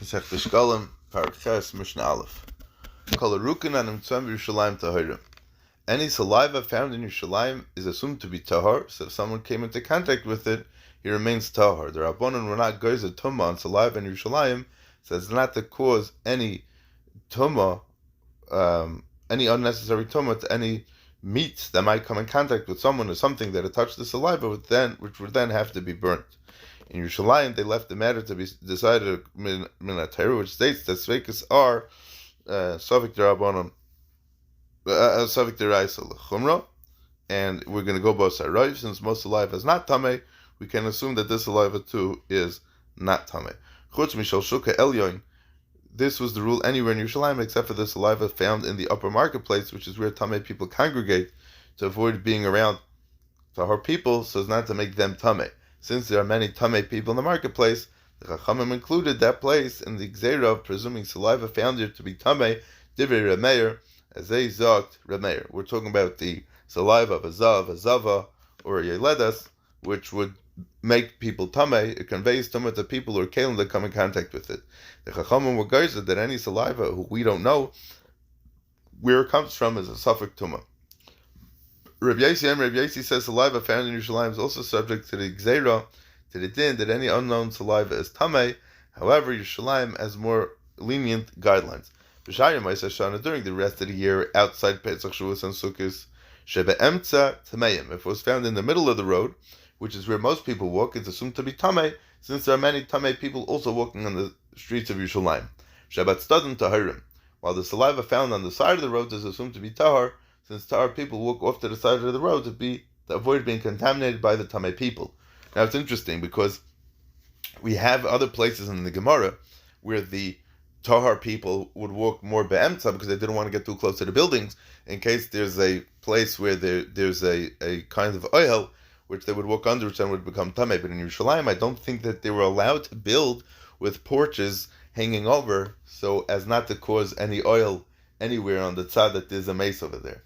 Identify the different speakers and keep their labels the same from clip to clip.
Speaker 1: שקלים, Parak Mishnah Aleph. Kol harukin an imtzum Yerushalayim tahirim. Any saliva found in Yerushalayim is assumed to be tahor, so if someone came into contact with it, he remains tahor. The Rabbanon were not goyzer tumah on saliva in Yerushalayim, so as not to cause any tumah, any unnecessary tumah to any meat that might come in contact with someone or something that had touched the saliva, which would then have to be burnt. In Yerushalayim, they left the matter to be decided min HaTorah, which states that sveikas are Savik D'Rabbanan, Savik D'Raisa L'Chumra, and we're going to go by Sarayv. Since most saliva is not Tameh, we can assume that this saliva too is not Tameh. Chutz Mishal Shuka Elyon, this was the rule anywhere in Yerushalayim except for the saliva found in the upper marketplace, which is where Tameh people congregate, to avoid being around Tahor people so as not to make them Tameh. Since there are many Tameh people in the marketplace, the Chachamim included that place in the Gzeira of presuming saliva found here to be Tameh, Divrei Remeir, as they zogt Remeir. We're talking about the saliva of a Zav, a Zava, or a Yeledas, which would make people Tameh. It conveys Tumah to people or Kalim that come in contact with it. The Chachamim were geyser that any saliva who we don't know where it comes from is a Suffolk Tumah. Rabbi Yossi says saliva found in Yerushalayim is also subject to the Gzeira, to the din that any unknown saliva is Tameh. However, Yerushalayim has more lenient guidelines. During the rest of the year, outside Pesach, Shavuos, and Sukkot, shebe'emtza tameim. If it was found in the middle of the road, which is where most people walk, it's assumed to be Tameh, since there are many Tameh people also walking on the streets of Yerushalayim. Shabbat stadim tahirim. While the saliva found on the side of the road is assumed to be tahar, since Tahar people walk off to the side of the road to avoid being contaminated by the Tameh people. Now it's interesting because we have other places in the Gemara where the Tahar people would walk more be'emtza because they didn't want to get too close to the buildings in case there's a place where there's a kind of oil which they would walk under, which then would become Tameh. But in Yerushalayim, I don't think that they were allowed to build with porches hanging over so as not to cause any oil anywhere on the tzad that there's a mace over there.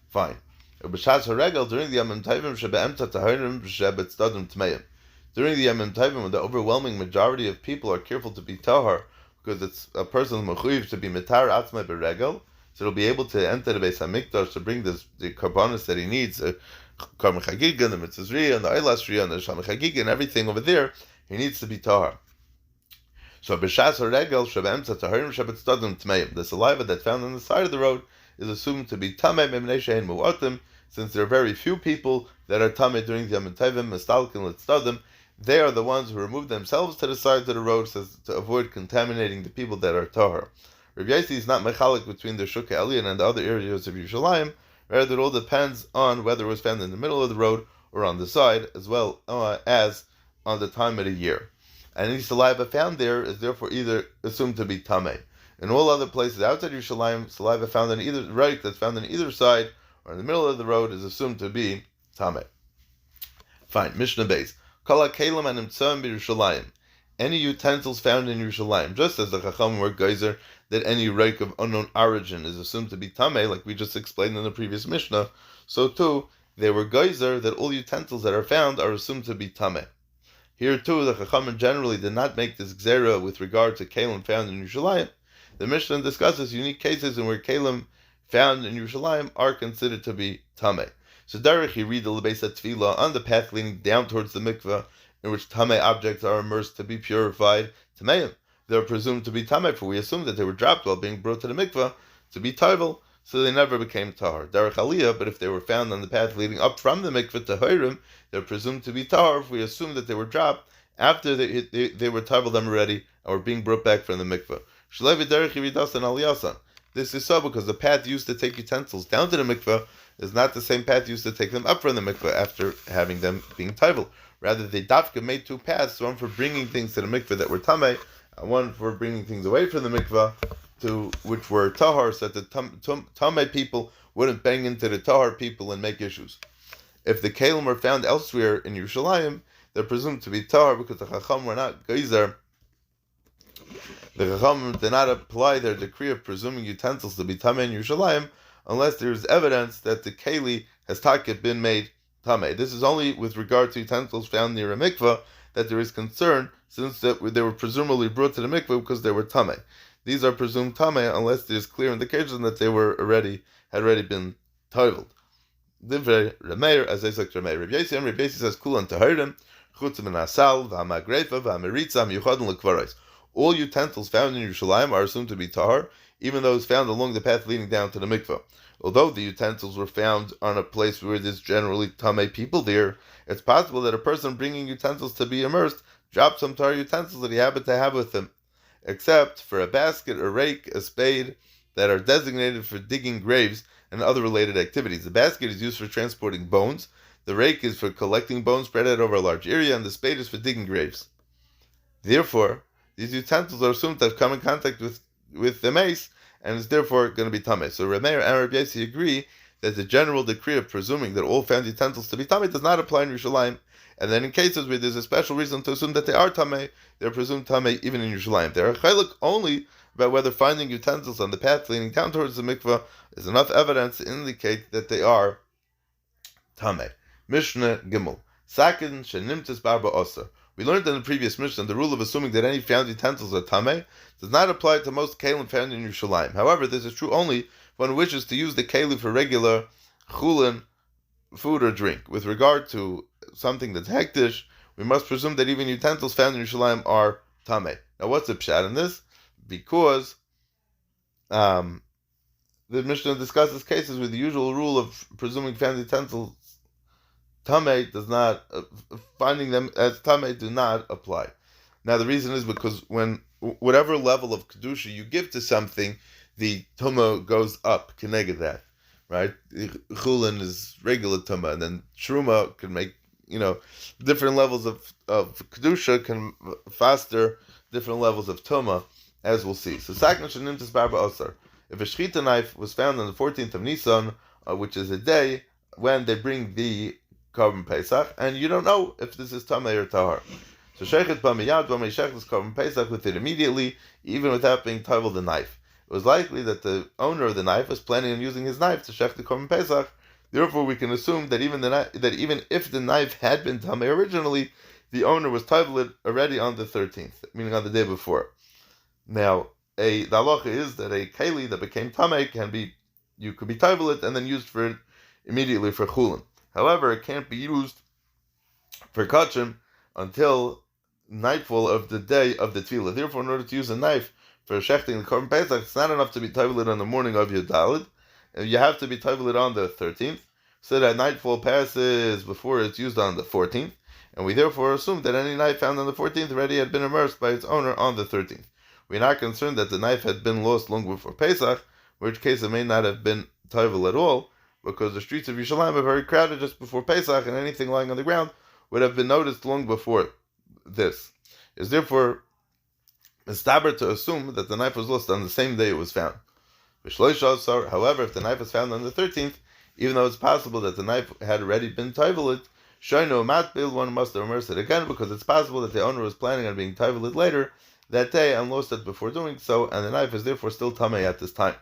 Speaker 1: Fine. During the Yamim Tovim, when the overwhelming majority of people are careful to be tahar, because it's a person's mechuyev to be mitar atzmai beregel, so he'll be able to enter the Beis Hamikdash to bring the karbanos that he needs, karban chagiga, the mitzvah and the eilas and the sham chagiga and everything over there. He needs to be tahar. So b'shas haregel shebemtza taharim shebetzadim tmeim. The saliva that's found on the side of the road is assumed to be tamei memnei shein mu'atim, since there are very few people that are tamei during the Yom Tovim, mistalkin l'tzadim. They are the ones who remove themselves to the side of the road so to avoid contaminating the people that are tahar. Rabbi Yossi is not mechalik between the Shuk Elyon and the other areas of Yerushalayim. Rather, it all depends on whether it was found in the middle of the road or on the side, as well as on the time of the year. And any saliva found there is therefore either assumed to be tameh. In all other places outside Yerushalayim, saliva found on either right that's found on either side or in the middle of the road is assumed to be tameh. Fine. Mishnah Beis. Kol ha'kelim hanimtzoim b'Yerushalayim. Any utensils found in Yerushalayim, just as the Chacham were geyser that any rake of unknown origin is assumed to be tameh, like we just explained in the previous Mishnah, so too they were geyser that all utensils that are found are assumed to be tameh. Here too, the Chachamim generally did not make this gzera with regard to kelim found in Yerushalayim. The Mishnah discusses unique cases in where kelim found in Yerushalayim are considered to be tameh. So Derech, you read the Lebeis HaTfilah on the path leading down towards the mikveh, in which tameh objects are immersed to be purified, tameim. They are presumed to be tameh, for we assume that they were dropped while being brought to the mikveh to be tovel, so they never became tahar. Derech aliyah, but if they were found on the path leading up from the mikveh to hirim, they're presumed to be tahar if we assume that they were dropped after they were tovel them already and were being brought back from the mikveh. Shlevi derech yiridasan aliyasan. This is so because the path used to take utensils down to the mikveh is not the same path used to take them up from the mikveh after having them being tovel. Rather, they dafka made two paths, one for bringing things to the mikveh that were tameh, and one for bringing things away from the mikveh, which were tahar, so that the tameh people wouldn't bang into the tahar people and make issues. If the kelim were found elsewhere in Yerushalayim, they're presumed to be tahar because the Chacham were not geyser. The Chacham did not apply their decree of presuming utensils to be tameh in Yerushalayim unless there is evidence that the keli has been made tameh. This is only with regard to utensils found near a mikveh that there is concern, since they were presumably brought to the mikveh because they were tamei. These are presumed tamei unless there's clear indication that they had already been toiveled. Divrei Remeir, as Isaac Remeir. Rabbi Yossi says, Kulan Tahirim, Chutz min Asal, V'hamagrefa, V'hamaritza, Yuchadin L'kvaros. All utensils found in Yerushalayim are assumed to be tahar, even those found along the path leading down to the mikveh. Although the utensils were found on a place where there's generally tamei people there, it's possible that a person bringing utensils to be immersed dropped some tahar utensils that he happened to have with him, except for a basket, a rake, a spade, that are designated for digging graves and other related activities. The basket is used for transporting bones, the rake is for collecting bones spread out over a large area, and the spade is for digging graves. Therefore, these utensils are assumed to have come in contact with the mace, and is therefore going to be tamei. So Remeir and Rabbi Yossi agree that the general decree of presuming that all found utensils to be tamei does not apply in Yerushalayim, and then in cases where there's a special reason to assume that they are tamei, they're presumed tamei even in Yerushalayim. They are chaylik only about whether finding utensils on the path leading down towards the mikveh is enough evidence to indicate that they are tamei. Mishnah Gimel. Sakin shenimtis barba oser. We learned in the previous Mishnah the rule of assuming that any found utensils are tamei does not apply to most kelim found in Yerushalayim. However, this is true only if one wishes to use the kelim for regular chulin, food or drink. With regard to something that's hektish, we must presume that even utensils found in Yerushalayim are tamei. Now, what's the pshat in this? Because the Mishnah discusses cases where the usual rule of presuming found utensils tamei does not, finding them as tamei do not apply. Now the reason is because when whatever level of kedusha you give to something, the tumah goes up keneged that, right? Chulin is regular tumah, and then truma can make different levels of kedusha can foster different levels of tumah, as we'll see. So sakna shenimtis barba osar. If a shechita knife was found on the 14th of Nisan, which is a day when they bring the Korban Pesach, and you don't know if this is tamei or tahar. So sheichet b'miyad, when we sheich this Korban Pesach with it immediately, even without being tovel the knife. It was likely that the owner of the knife was planning on using his knife to sheich the Korban Pesach. Therefore, we can assume that even if the knife had been tamei originally, the owner was tovel it already on the 13th, meaning on the day before. Now, the halacha is that a keli that became tamei you could be tovel it and then used for it immediately for chulin. However, it can't be used for kachim until nightfall of the day of the tefillah. Therefore, in order to use a knife for shechting the Korban Pesach, it's not enough to be tovel on the morning of your Daled. You have to be tovel on the 13th, so that nightfall passes before it's used on the 14th. And we therefore assume that any knife found on the 14th already had been immersed by its owner on the 13th. We're not concerned that the knife had been lost long before Pesach, in which case it may not have been tovel at all, because the streets of Yerushalayim are very crowded just before Pesach, and anything lying on the ground would have been noticed long before this. It's therefore mistaber to assume that the knife was lost on the same day it was found. However, if the knife was found on the 13th, even though it's possible that the knife had already been toveled, shoino matbil, one must immerse it again, because it's possible that the owner was planning on being toveled later that day and lost it before doing so, and the knife is therefore still tamei at this time.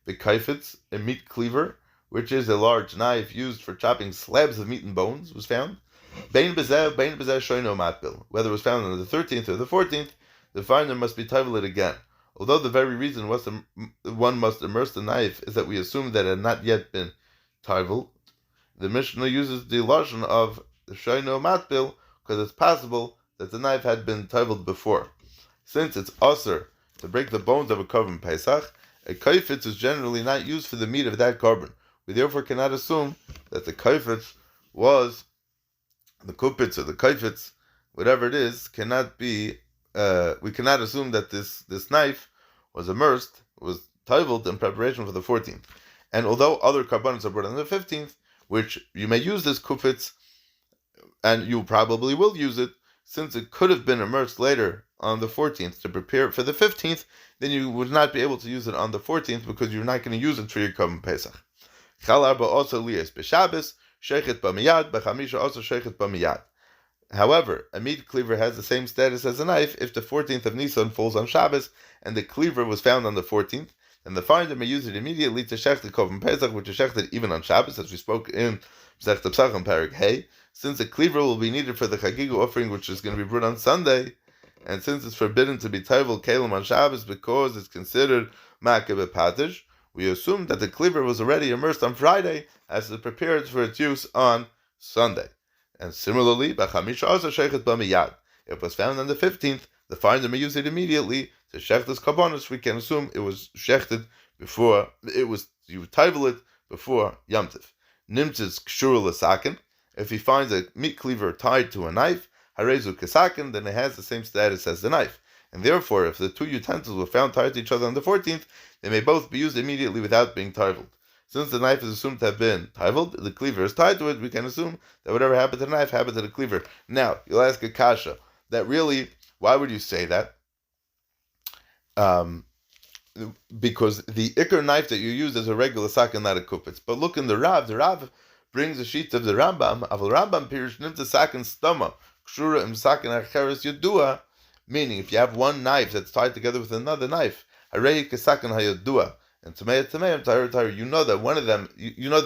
Speaker 1: The kaifetz, a meat cleaver, which is a large knife used for chopping slabs of meat and bones, was found. Bein bezeh shoino matbil. Whether it was found on the 13th or the 14th, the finder must be toveled again. Although the very reason one must immerse the knife is that we assume that it had not yet been toveled, the Mishnah uses the lashon of shoino matbil because it's possible that the knife had been toveled before. Since it's aser to break the bones of a korban Pesach, a kaifetz is generally not used for the meat of that korban. We therefore cannot assume that the kaifetz was the kupitz or the kaifetz, whatever it is, cannot be. We cannot assume that this knife was immersed, was toveled in preparation for the 14th. And although other karbanos are brought on the 15th, which you may use this kupitz, and you probably will use it, since it could have been immersed later on the 14th to prepare for the 15th, then you would not be able to use it on the 14th because you're not going to use it for your korban Pesach. However, a meat cleaver has the same status as a knife if the 14th of Nisan falls on Shabbos and the cleaver was found on the 14th, then the finder may use it immediately to shech the korban Pesach, which is shechted even on Shabbos, as we spoke in Pesach Pesachim Parak Hey. since a cleaver will be needed for the Chagiga offering, which is going to be brought on Sunday, and since it's forbidden to be Taivel Kalim on Shabbos because it's considered Ma'akeh B'Patish, we assume that the cleaver was already immersed on Friday as it prepared for its use on Sunday. And similarly, B'Chamisha also Sheichet B'Miyad. If it was found on the 15th, the finder may use it immediately to shech this kabbanis. We can assume it was shechted before you taivel it before Yom Tov. Nimtzis kshur l'sakin. If he finds a meat cleaver tied to a knife, harezu kesakin, then it has the same status as the knife. And therefore, if the two utensils were found tied to each other on the 14th, they may both be used immediately without being tiveled. Since the knife is assumed to have been tiveled, the cleaver is tied to it, we can assume that whatever happened to the knife happened to the cleaver. Now, you'll ask a kasha, that really, why would you say that? Because the ikar knife that you use is a regular sakin, not a kupitz. But look in the Rav brings a sheet of the Rambam, Aval Rambam pirish nimta sakin stama, kshura im sakin acheres yudua, meaning if you have one knife that's tied together with another knife, harei kesakin hayudua, and tameim, you know that one of them, you know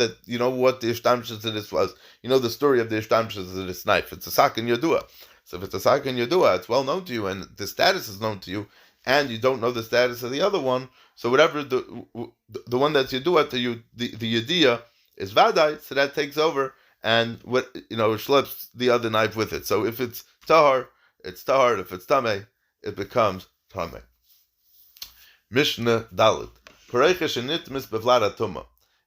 Speaker 1: what the ishtamshus of this was, you know the story of the ishtamshus of this knife, it's a sakin yudua. So if it's a sakin yudua, it's well known to you, and the status is known to you, and you don't know the status of the other one, so whatever the one that's yudua to you, the yudiyah is vadai, so that takes over, and what schleps the other knife with it. So if it's tahar, it's tahar. If it's tameh, it becomes tameh. Mishnah Dalit.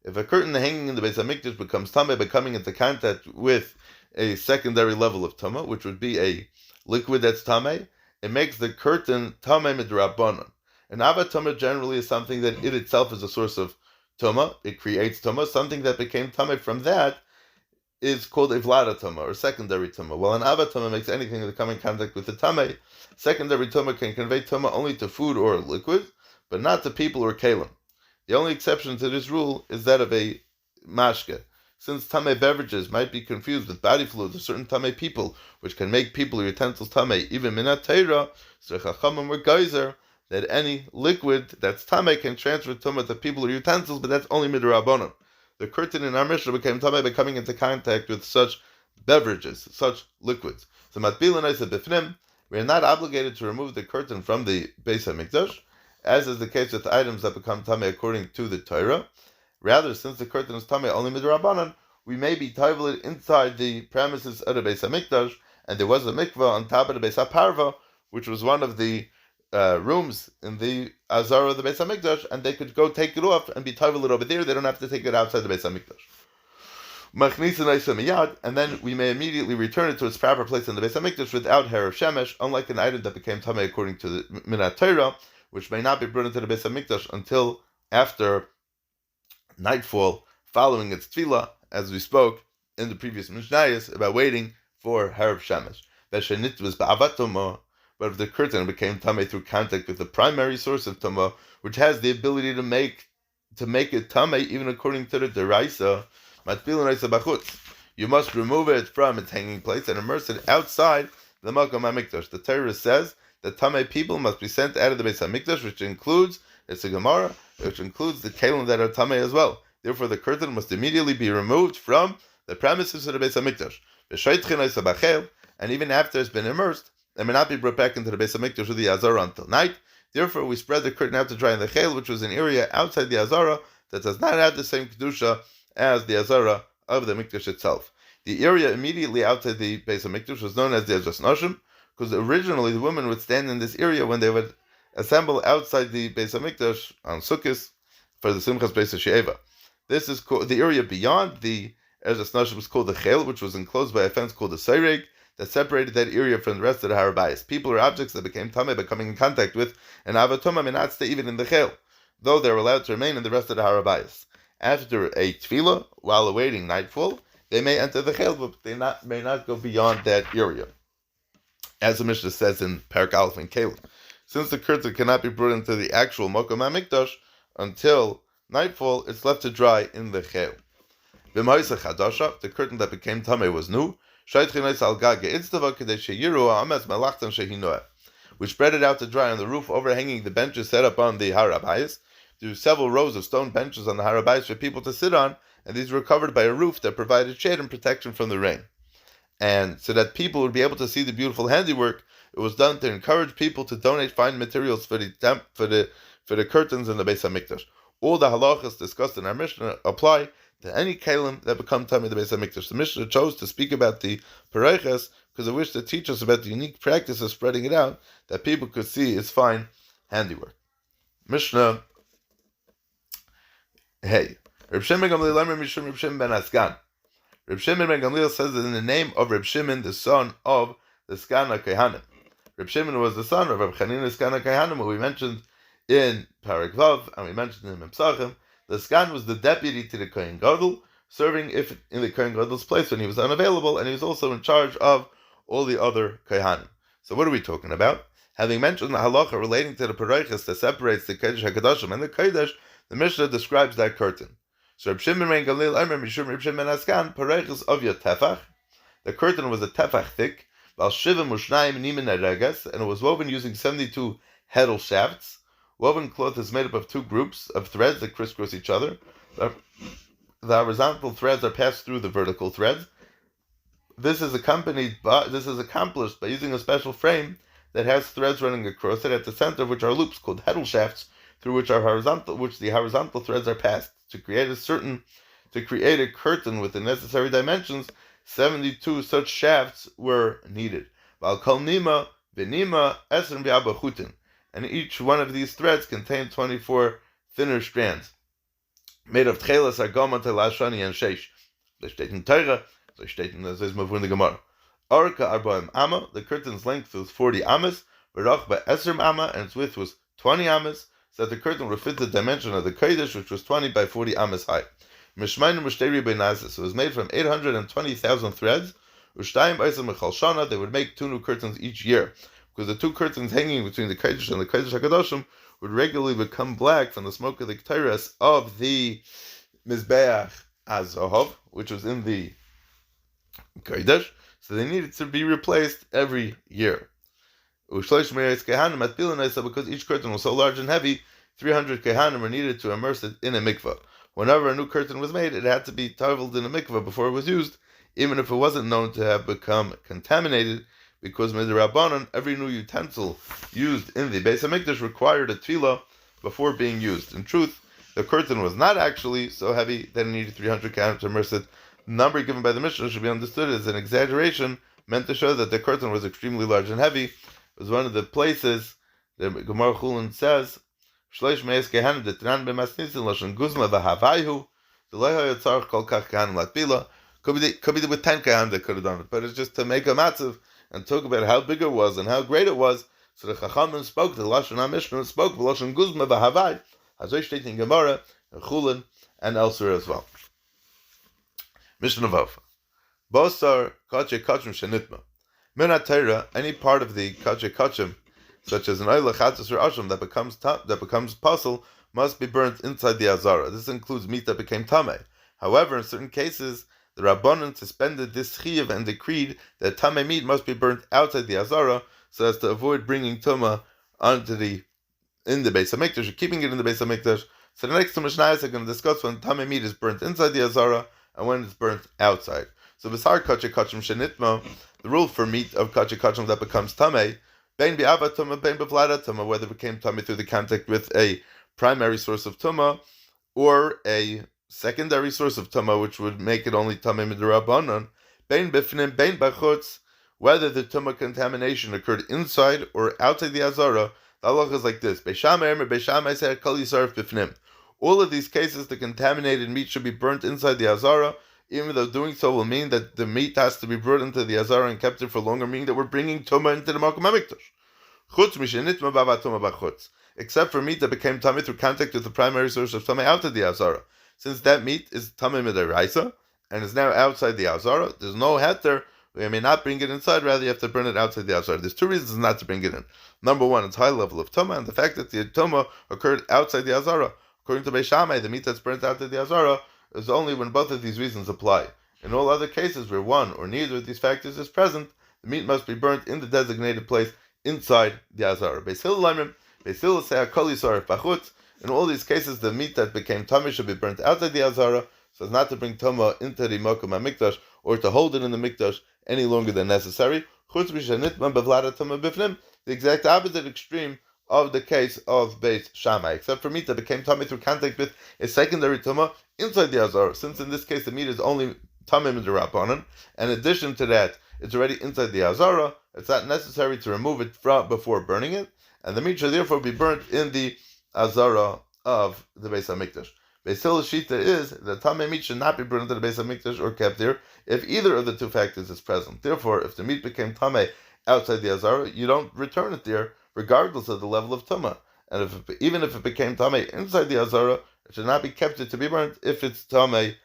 Speaker 1: If a curtain hanging in the Beis Hamikdash becomes tameh by coming into contact with a secondary level of tameh, which would be a liquid that's tameh, it makes the curtain tameh midrabanan. An ava tameh generally is something that it itself is a source of tameh. It creates tameh. Something that became tameh from that is called a vlada tameh, or secondary tameh. While an ava tameh makes anything that come in contact with the tameh, secondary tameh can convey tameh only to food or liquid, but not to people or kalim. The only exception to this rule is that of a mashke. Since tameh beverages might be confused with body fluids of certain tameh people, which can make people or utensils tameh, even minat teira, so chachamim were geyser that any liquid that's tameh can transfer tameh to people or utensils, but that's only midrabanan. The curtain in our Mishnah became tameh by coming into contact with such beverages, such liquids. So matbilan I said bifnim, we are not obligated to remove the curtain from the Beis Hamikdash, as is the case with items that become tameh according to the Torah. Rather, since the curtain is tameh only midrabanan, we may be toivelit inside the premises of the Beis Hamikdash, and there was a mikvah on top of the Beis HaParva, which was one of the rooms in the Azara of the Beis Hamikdash, and they could go take it off and be toivelit over there. They don't have to take it outside the Beis Hamikdash. And then we may immediately return it to its proper place in the Beis Hamikdash without hair of shemesh, unlike an item that became tameh according to the Minat Torah, which may not be brought into the Beis Hamikdash until after nightfall, following its tefillah, as we spoke in the previous Mishnayos about waiting for Harav Shemesh. Veshenit was ba'avat Tumah, but if the curtain became tameh through contact with the primary source of Tumah, which has the ability to make it tameh even according to the Deraisa, matbilin Raisa bachutz, you must remove it from its hanging place and immerse it outside the Makom HaMikdash. The Torah says that tameh people must be sent out of the Beis Hamikdash, which includes, it's a Gemara, which includes the kelim that are tameh as well. Therefore, the curtain must immediately be removed from the premises of the Beis Hamikdash. And even after it's been immersed, it may not be brought back into the Beis Hamikdash or the Azara until night. Therefore, we spread the curtain out to dry in the Chel, which was an area outside the Azara that does not have the same kedusha as the Azara of the Mikdash itself. The area immediately outside the Beis Hamikdash was known as the Ezras Nashim, because originally the women would stand in this area when they would assemble outside the Beis Hamikdash on Sukkot for the Simchas Beis Sheva. This is called the area beyond the Ezras Nashim was called the Chel, which was enclosed by a fence called the Seireg that separated that area from the rest of the Harabayas. People or objects that became tameh by coming in contact with an avatoma may not stay even in the Chel, though they were allowed to remain in the rest of the Harabayas. After a tefillah, while awaiting nightfall, they may enter the Chel, but they may not go beyond that area. As the Mishnah says in Parak Aleph and Caleb, since the curtain cannot be brought into the actual Makom HaMikdash until nightfall, it's left to dry in the Chel. The curtain that became tameh was new. We spread it out to dry on the roof, overhanging the benches set up on the Harabayas. There were several rows of stone benches on the Harabayas for people to sit on, and these were covered by a roof that provided shade and protection from the rain. and so that people would be able to see the beautiful handiwork. It was done to encourage people to donate fine materials for the curtains in the Beis Hamikdash. All the halachas discussed in our Mishnah apply to any kalim that become tamei the Beis Hamikdash. The Mishnah chose to speak about the pareiches because it wished to teach us about the unique practice of spreading it out that people could see its fine handiwork. Mishnah Hey. Reb Shimon ben Gamliel Mishum Reb Shimon ben Asgan. Reb Shimon ben Gamliel says that in the name of Reb Shimon, the son of the Skan HaKohanim. Reb Shimon was the son of Reb Chanina Skan HaKohanim, who we mentioned in Parak Vav, and we mentioned him in Pesachim. The Skan was the deputy to the Kohen Gadol, serving in the Kohen Gadol's place when he was unavailable, and he was also in charge of all the other Kohanim. So what are we talking about? Having mentioned the halacha relating to the pareiches that separates the Kodesh HaKadoshim and the Kodesh, the Mishnah describes that curtain. So Reb Shimon ben Gamliel Mishum Reb Shimon ben Asgan pareiches of your tefach. The curtain was a tefach thick, and it was woven using 72 heddle shafts. Woven cloth is made up of two groups of threads that crisscross each other. The horizontal threads are passed through the vertical threads. This is accomplished by using a special frame that has threads running across it, at the center of which are loops called heddle shafts, through which the horizontal threads are passed. To create a curtain with the necessary dimensions, 72 such shafts were needed. And each one of these threads contained 24 thinner strands, made of tchelas, agama, telashani, and sheish. They state in Torah, they state in the Gemara. Arka arba'im amma, the curtain's length was 40 amas, v'rach ba'esrim amma, and its width was 20 amas, so that the curtain would fit the dimension of the Kodesh, which was 20 by 40 amas high. Mishmaynu mushteri b'nazis, it was made from 820,000 threads. Ushtayim b'isam mechal shana, they would make 2 new curtains each year, because the 2 curtains hanging between the Kodesh and the Kodesh HaKadoshim would regularly become black from the smoke of the Ketores of the Mizbeach HaZohov, which was in the Kodesh, so they needed to be replaced every year. Because each curtain was so large and heavy, 300 kehanim were needed to immerse it in a mikvah. Whenever a new curtain was made, it had to be taveled in a mikvah before it was used, even if it wasn't known to have become contaminated, because midrabanan, every new utensil used in the Beis Hamikdash required a tefillah before being used. In truth, the curtain was not actually so heavy that it needed 300 kehanim to immerse it. The number given by the Mishnah should be understood as an exaggeration, meant to show that the curtain was extremely large and heavy. It was one of the places the Gemara Chulin says, Shleish meis kehanim detran b'masnisin lashon guzma v'havayhu v'lo hayatzarch kol kach kehanim latbila. Could be with 10 kehanim that could have done it, but it's just to make a matzav and talk about how big it was and how great it was. So the Chachamim spoke, the Lashon HaMishnah spoke v'lashon guzma v'havay, as I state in Gemara and Chulin and elsewhere as well. Mishnah Vav. Bosar kache kachim shenitma. Minat Torah, any part of the kache kachim, such as an oil, chatzos, or asham that becomes puzzle, must be burnt inside the azara. This includes meat that became tamei. However, in certain cases, the Rabbanan suspended this chiyuv and decreed that tamei meat must be burnt outside the azara, so as to avoid bringing tuma in the Beis Hamikdash, or keeping it in the Beis Hamikdash. So the next two Mishnayos are going to discuss when tamei meat is burnt inside the azara and when it's burnt outside. So V'sar kache kachim shenitma, the rule for meat of kache kachim that becomes tamei, bein bi'ava tuma, bein b'vlada tuma, whether it became tamei through the contact with a primary source of tuma or a secondary source of tuma, which would make it only tamei midrabanan, bein b'fnim, bein b'chutz, whether the tuma contamination occurred inside or outside the azara. The halacha is like this: Beishamai said kol yisarif b'fnim. All of these cases, the contaminated meat should be burnt inside the azara, even though doing so will mean that the meat has to be brought into the azara and kept there for longer, meaning that we're bringing tuma into the Makom HaMikdash. Except for meat that became tamei through contact with the primary source of tamei out of the azara. Since that meat is tamei midaraisa and is now outside the azara, there's no heter. We may not bring it inside, rather you have to burn it outside the azara. There's 2 reasons not to bring it in. Number 1, it's high level of tuma, and the fact that the tuma occurred outside the azara. According to Beishamai, the meat that's burnt out of the azara is only when both of these reasons apply. In all other cases where one or neither of these factors is present, the meat must be burnt in the designated place inside the azara. Beis Hillel say hakol yisarif b'chutz. In all these cases, the meat that became tamei should be burnt outside the azara, so as not to bring tuma into the Makom HaMikdash or to hold it in the mikdash any longer than necessary. The exact opposite extreme of the case of Beis Shammai, except for meat that became tummy through contact with a secondary tumah inside the azara. Since in this case the meat is only tummy midrabanan, and in addition to that, it's already inside the azara. It's not necessary to remove it before burning it, and the meat should therefore be burnt in the azara of the Beis Hamikdash. Beis Hillel's shita is that tamei meat should not be brought into the Beis Hamikdash or kept there if either of the two factors is present. Therefore, if the meat became tamei outside the azara, you don't return it there, regardless of the level of tumah. And even if it became tamei inside the azara, it should not be kept there to be burnt if it's tamei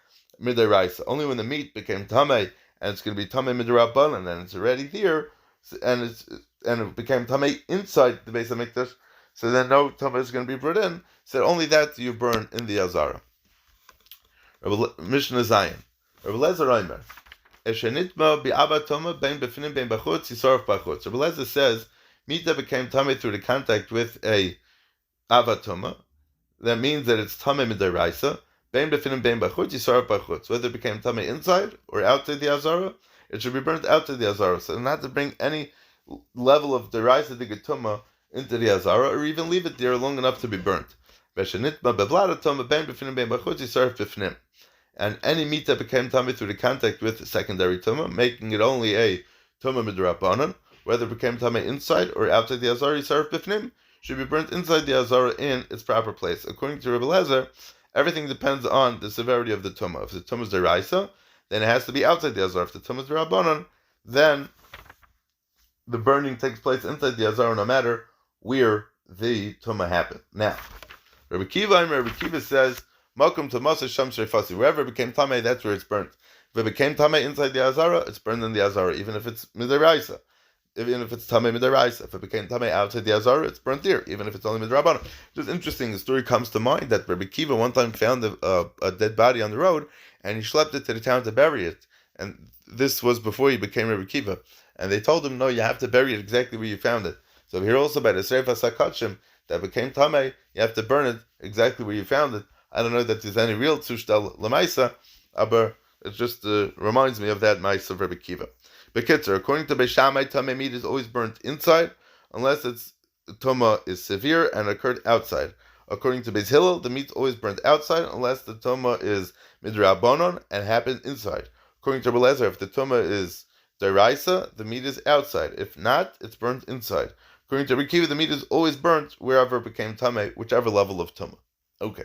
Speaker 1: midiraisa. Only when the meat became tamei and it's going to be tamei midirabbanan, and then it's already here, and it became tamei inside the Beis Hamikdash, so then no tumah is going to be brought in. So only that you burn in the azara. Mishnah Zayin. Rabbi Lezer Omer. Eshenitma bi'aba tumah bein b'finim bein b'chutz yisarf b'chutz. Rabbi Lezer says meat that became tamei through the contact with a ava tumah, that means that it's tamei midaraisa. Bein b'finim bein b'chutz yisarf b'chutz. Whether it became tamei inside or outside the azara, it should be burnt outside the azara. So not to bring any level of deraisa de getuma into the azara, or even leave it there long enough to be burnt. And any meat that became tummy through the contact with secondary tumah, making it only a tumah midrabanan, whether it became tummy inside or outside the azara, yisarf b'fnim, should be burnt inside the azara in its proper place. According to Rabbi Lezer, everything depends on the severity of the tumah. If the tumah is deraisa, then it has to be outside the azara. If the tumah is derabanan, then the burning takes place inside the azara, no matter where the tumah happened. Now, Rabbi Kiva says, "Welcome to Masa Sham Shreifasi. Wherever it became tamei, that's where it's burnt. If it became tamei inside the azara, it's burned in the azara, even if it's midaraisa. Even if it's tamei midaraisa. If it became tamei outside the azara, it's burnt there, even if it's only midrabanan." Just interesting. The story comes to mind that Rabbi Kiva one time found a dead body on the road, and he schlepped it to the town to bury it. And this was before he became Rabbi Kiva. And they told him, "No, you have to bury it exactly where you found it." So here also by the Sreifas HaKachim that became tamei, you have to burn it exactly where you found it. I don't know that there's any real tzushtal lemaisa, but it just reminds me of that maisa of Rabbi Kiva. Bekitzer, according to Beis Shammai, tamei meat is always burnt inside, unless its tumah is severe and occurred outside. According to Beis Hillel, the meat's always burnt outside, unless the tumah is midrabanon and happened inside. According to Rabbi Lezer, if the tumah is deraisa, the meat is outside. If not, it's burnt inside. According to Rabbi Kiva, the meat is always burnt wherever it became tamei, whichever level of tumah. Okay.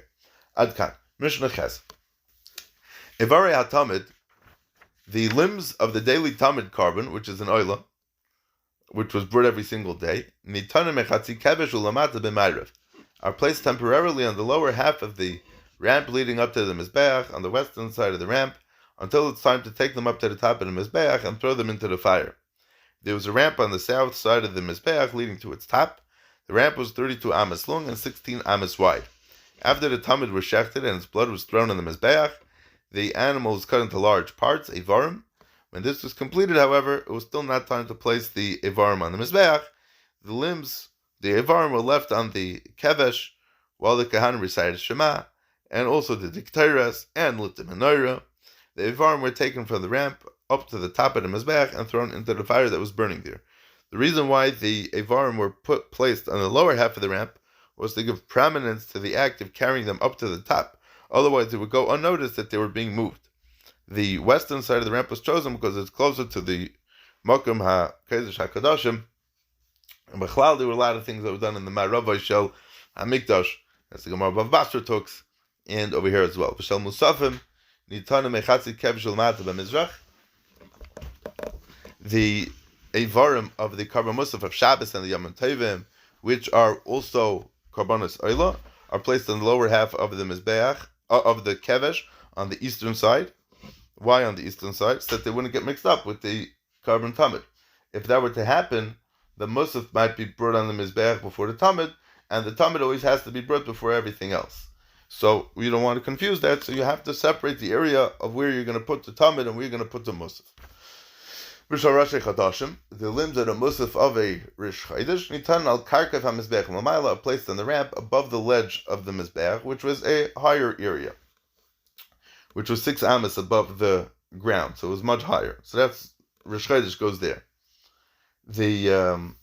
Speaker 1: Adkan. Mishnah Ches. Ivarei HaTamid, the limbs of the daily tamid carbon, which is an oila, which was brought every single day, nitanim mechatzi kevesh ulamata b'mayrev, are placed temporarily on the lower half of the ramp leading up to the mizbeach, on the western side of the ramp, until it's time to take them up to the top of the mizbeach and throw them into the fire. There was a ramp on the south side of the mizbeach leading to its top. The ramp was 32 amas long and 16 amas wide. After the tamid was shechted and its blood was thrown on the mizbeach, the animal was cut into large parts, evarim. When this was completed, however, it was still not time to place the evarim on the mizbeach. The limbs, the evarim, were left on the kevesh while the kahan recited Shema, and also the dikteras and lit the menorah. The evarim were taken from the ramp up to the top of the mizbeach and thrown into the fire that was burning there. The reason why the evarim were placed on the lower half of the ramp was to give prominence to the act of carrying them up to the top. Otherwise, it would go unnoticed that they were being moved. The western side of the ramp was chosen because it's closer to the Mokum HaKedesh HaKadoshim. And Bechlal, there were a lot of things that were done in the Ma'ravai Shel HaMikdash, as the Gemara Bav Basra talks, and over here as well. V'shel Musafim, Nitanim Echatzi Kev Shel Mata B'Mizrach. The Evarim of the Karban Musaf of Shabbos and the Yom Tovim, which are also Karbanos Oila, are placed on the lower half of the Mizbeach, of the Kevesh, on the eastern side. Why on the eastern side? So that they wouldn't get mixed up with the Karban Tamid. If that were to happen, the Musaf might be brought on the Mizbeach before the Tamid, and the Tamid always has to be brought before everything else. So we don't want to confuse that, so you have to separate the area of where you're going to put the Tamid and where you're going to put the Musaf. The limbs of the Musaf of a Rish Chaydish, Nitan al Karkav HaMizbeach Mamayla, are placed on the ramp above the ledge of the Mizbeach, which was a higher area, which was 6 amas above the ground, so it was much higher. So that's Rosh Chodesh goes there. It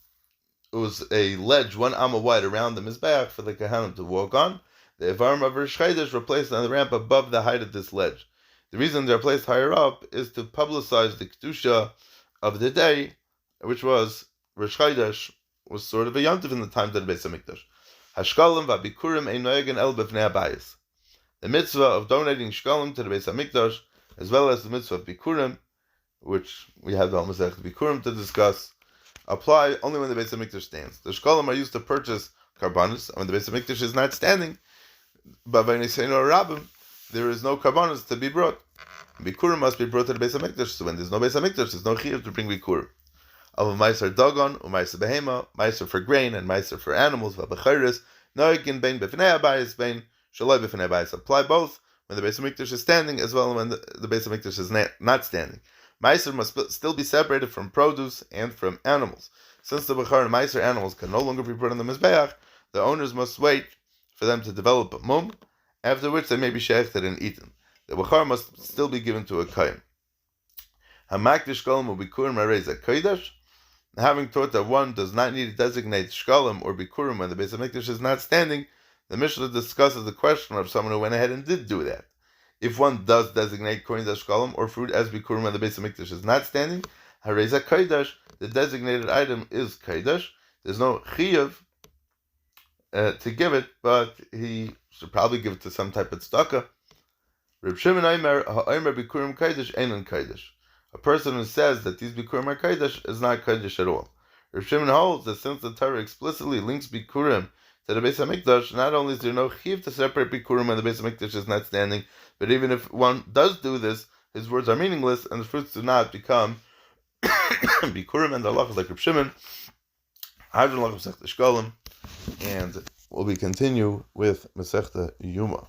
Speaker 1: was a ledge 1 amma wide around the Mizbeach for the Kohanim to walk on. The Ivarim of Rosh Chodesh were placed on the ramp above the height of this ledge. The reason they're placed higher up is to publicize the Kedusha of the day, which was Rosh Chodesh, was sort of a yontif in the times of the Beis HaMikdash. Hashkalim v'abikurim ein noegen el b'fnei habayis. The mitzvah of donating shkalim to the Beis HaMikdash, as well as the mitzvah of bikurim, which we have the Masechet Bikurim to discuss, apply only when the Beis HaMikdash stands. The shkalim are used to purchase karbanos, and when the Beis HaMikdash is not standing, but by Niseinu Rabbim, there is no karbanos to be brought. Bikurim must be brought to the Beis HaMikdash, so when there's no Beis HaMikdash, there's no chiyuv to bring bikurim. Of meiser dagon, meiser behema, meiser for grain, and meiser for animals, v'abechiris, noigin bein b'fnei habayis, bein shaloi b'fnei habayis. Apply both when the Beis HaMikdash is standing, as well as when the Beis HaMikdash is not standing. Meiser must still be separated from produce and from animals. Since the bechar and meiser animals can no longer be put on the Mizbeach, the owners must wait for them to develop a mum, after which they may be shechted and eaten. The bechar must still be given to a kohen. Hamakdish shkalim u'bikurim harei kodesh. Having taught that one does not need to designate shkalim or bikurim when the Beis HaMikdash is not standing, the Mishnah discusses the question of someone who went ahead and did do that. If one does designate coins as shkalim or fruit as bikurim when the Beis HaMikdash is not standing, harei kodesh, the designated item is kodesh. There's no chiyuv to give it, but he should probably give it to some type of tzedakah. Reb Shimon Omer, ha'omer bikurim kodesh einon kodesh. A person who says that these bikurim are kodesh is not kodesh at all. Reb Shimon holds that since the Torah explicitly links bikurim to the Beis HaMikdash, not only is there no chiyuv to separate bikurim when the Beis HaMikdash is not standing, but even if one does do this, his words are meaningless and the fruits do not become bikurim, and the halach is like Reb Shimon. Hadron halach Masechta Shkalim, and we'll be continue with Masechta Yuma.